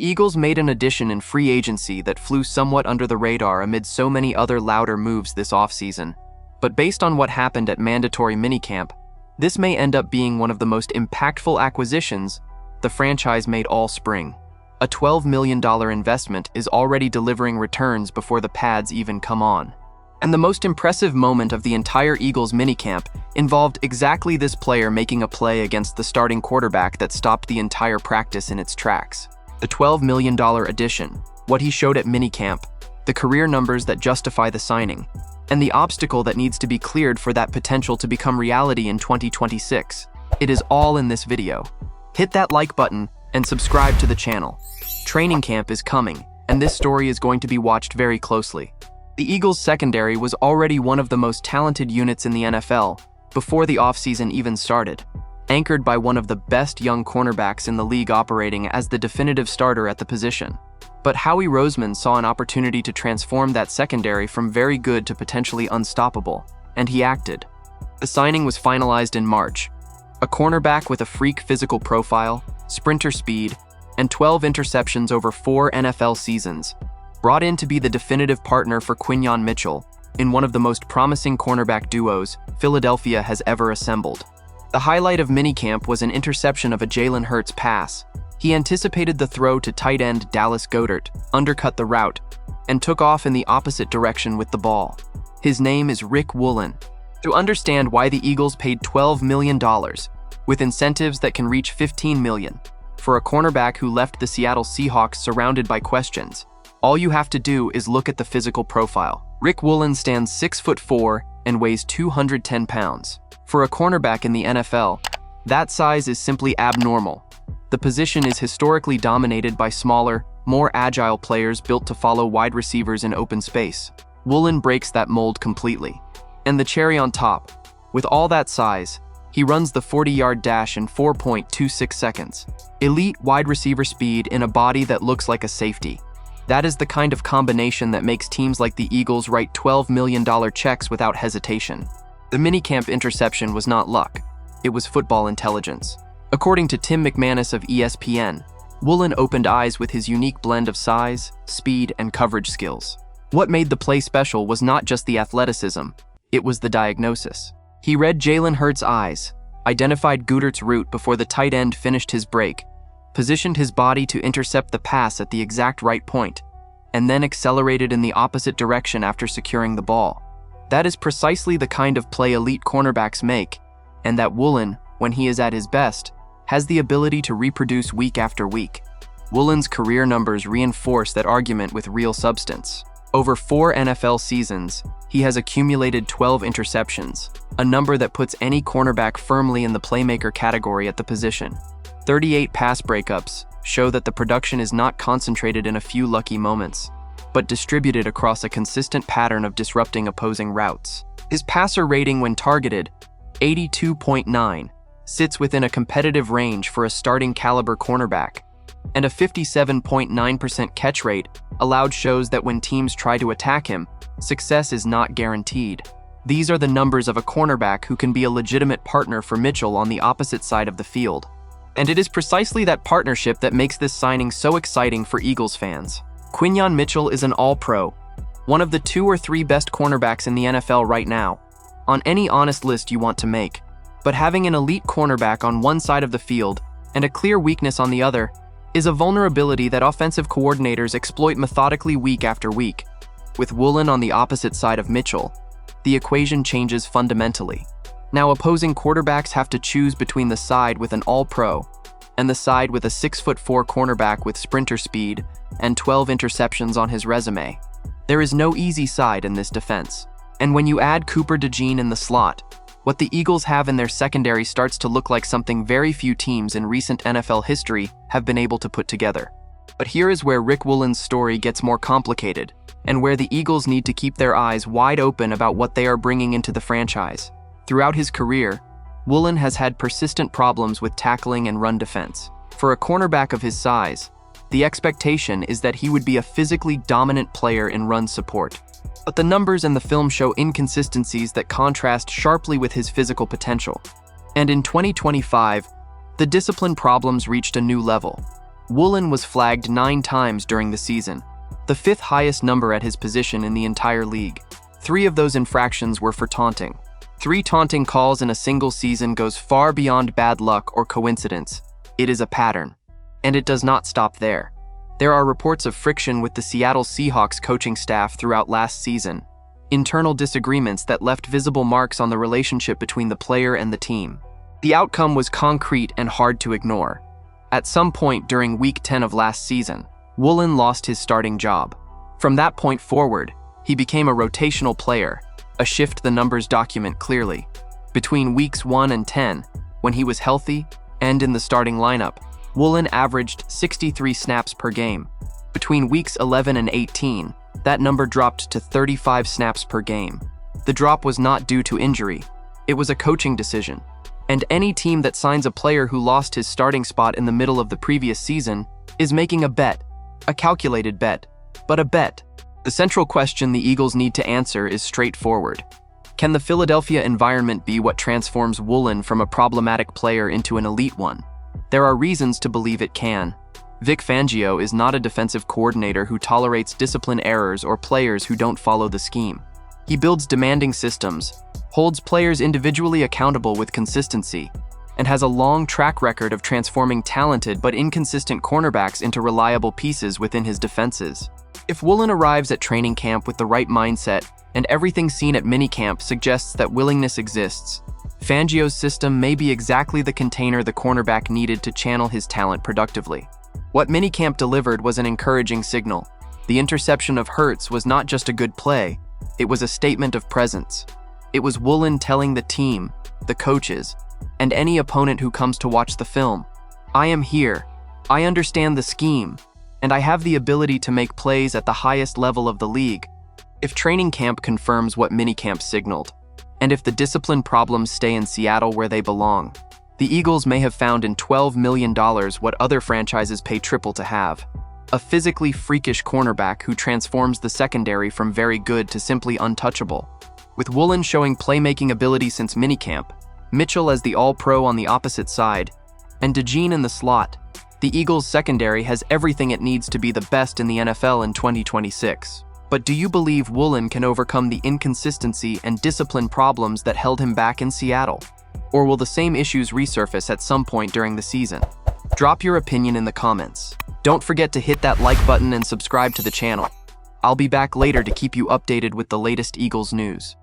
The Eagles made an addition in free agency that flew somewhat under the radar amid so many other louder moves this offseason. But based on what happened at mandatory minicamp, this may end up being one of the most impactful acquisitions the franchise made all spring. A $12 million investment is already delivering returns before the pads even come on. And the most impressive moment of the entire Eagles minicamp involved exactly this player making a play against the starting quarterback that stopped the entire practice in its tracks. The $12 million addition, what he showed at minicamp, the career numbers that justify the signing, and the obstacle that needs to be cleared for that potential to become reality in 2026. It is all in this video. Hit that like button and subscribe to the channel. Training camp is coming, and this story is going to be watched very closely. The Eagles' secondary was already one of the most talented units in the NFL before the offseason even started, anchored by one of the best young cornerbacks in the league operating as the definitive starter at the position. But Howie Roseman saw an opportunity to transform that secondary from very good to potentially unstoppable, and he acted. The signing was finalized in March. A cornerback with a freak physical profile, sprinter speed, and 12 interceptions over 4 NFL seasons, brought in to be the definitive partner for Quinyon Mitchell in one of the most promising cornerback duos Philadelphia has ever assembled. The highlight of minicamp was an interception of a Jalen Hurts pass. He anticipated the throw to tight end Dallas Goedert, undercut the route, and took off in the opposite direction with the ball. His name is Riq Woolen. To understand why the Eagles paid $12 million, with incentives that can reach $15 million, for a cornerback who left the Seattle Seahawks surrounded by questions, all you have to do is look at the physical profile. Riq Woolen stands 6'4" and weighs 210 pounds. For a cornerback in the NFL, that size is simply abnormal. The position is historically dominated by smaller, more agile players built to follow wide receivers in open space. Woolen breaks that mold completely. And the cherry on top, with all that size, he runs the 40-yard dash in 4.26 seconds. Elite wide receiver speed in a body that looks like a safety. That is the kind of combination that makes teams like the Eagles write $12 million checks without hesitation. The minicamp interception was not luck. It was football intelligence. According to Tim McManus of ESPN, Woolen opened eyes with his unique blend of size, speed, and coverage skills. What made the play special was not just the athleticism, it was the diagnosis. He read Jalen Hurts' eyes, identified Goedert's route before the tight end finished his break, positioned his body to intercept the pass at the exact right point, and then accelerated in the opposite direction after securing the ball. That is precisely the kind of play elite cornerbacks make, and that Woolen, when he is at his best, has the ability to reproduce week after week. Woolen's career numbers reinforce that argument with real substance. Over 4 NFL seasons, he has accumulated 12 interceptions, a number that puts any cornerback firmly in the playmaker category at the position. 38 pass breakups show that the production is not concentrated in a few lucky moments, but distributed across a consistent pattern of disrupting opposing routes. His passer rating when targeted, 82.9, sits within a competitive range for a starting caliber cornerback, and a 57.9% catch rate allowed shows that when teams try to attack him, success is not guaranteed. These are the numbers of a cornerback who can be a legitimate partner for Mitchell on the opposite side of the field. And it is precisely that partnership that makes this signing so exciting for Eagles fans. Quinyon Mitchell is an All-Pro, one of the 2 or 3 best cornerbacks in the NFL right now, on any honest list you want to make. But having an elite cornerback on one side of the field and a clear weakness on the other is a vulnerability that offensive coordinators exploit methodically week after week. With Woolen on the opposite side of Mitchell, the equation changes fundamentally. Now opposing quarterbacks have to choose between the side with an All-Pro and the side with a 6'4" cornerback with sprinter speed and 12 interceptions on his resume. There is no easy side in this defense. And when you add Cooper DeJean in the slot, what the Eagles have in their secondary starts to look like something very few teams in recent NFL history have been able to put together. But here is where Riq Woolen's story gets more complicated, and where the Eagles need to keep their eyes wide open about what they are bringing into the franchise. Throughout his career, Woolen has had persistent problems with tackling and run defense. For a cornerback of his size, the expectation is that he would be a physically dominant player in run support. But the numbers and the film show inconsistencies that contrast sharply with his physical potential. And in 2025, the discipline problems reached a new level. Woolen was flagged 9 times during the season, the 5th highest number at his position in the entire league. 3 of those infractions were for taunting. 3 taunting calls in a single season goes far beyond bad luck or coincidence. It is a pattern. And it does not stop there. There are reports of friction with the Seattle Seahawks coaching staff throughout last season, internal disagreements that left visible marks on the relationship between the player and the team. The outcome was concrete and hard to ignore. At some point during Week 10 of last season, Woolen lost his starting job. From that point forward, he became a rotational player, a shift the numbers document clearly. Between Weeks 1 and 10, when he was healthy and in the starting lineup, Woolen averaged 63 snaps per game. Between Weeks 11 and 18, that number dropped to 35 snaps per game. The drop was not due to injury. It was a coaching decision. And any team that signs a player who lost his starting spot in the middle of the previous season is making a bet. A calculated bet, but a bet. The central question the Eagles need to answer is straightforward. Can the Philadelphia environment be what transforms Woolen from a problematic player into an elite one? There are reasons to believe it can. Vic Fangio is not a defensive coordinator who tolerates discipline errors or players who don't follow the scheme. He builds demanding systems, holds players individually accountable with consistency, and has a long track record of transforming talented but inconsistent cornerbacks into reliable pieces within his defenses. If Woolen arrives at training camp with the right mindset and everything seen at minicamp suggests that willingness exists, Fangio's system may be exactly the container the cornerback needed to channel his talent productively. What minicamp delivered was an encouraging signal. The interception of Hurts was not just a good play, it was a statement of presence. It was Woolen telling the team, the coaches, and any opponent who comes to watch the film, I am here, I understand the scheme, and I have the ability to make plays at the highest level of the league. If training camp confirms what minicamp signaled, and if the discipline problems stay in Seattle where they belong, the Eagles may have found in $12 million what other franchises pay triple to have. A physically freakish cornerback who transforms the secondary from very good to simply untouchable. With Woolen showing playmaking ability since minicamp, Mitchell as the All-Pro on the opposite side, and DeJean in the slot, the Eagles' secondary has everything it needs to be the best in the NFL in 2026. But do you believe Woolen can overcome the inconsistency and discipline problems that held him back in Seattle? Or will the same issues resurface at some point during the season? Drop your opinion in the comments. Don't forget to hit that like button and subscribe to the channel. I'll be back later to keep you updated with the latest Eagles news.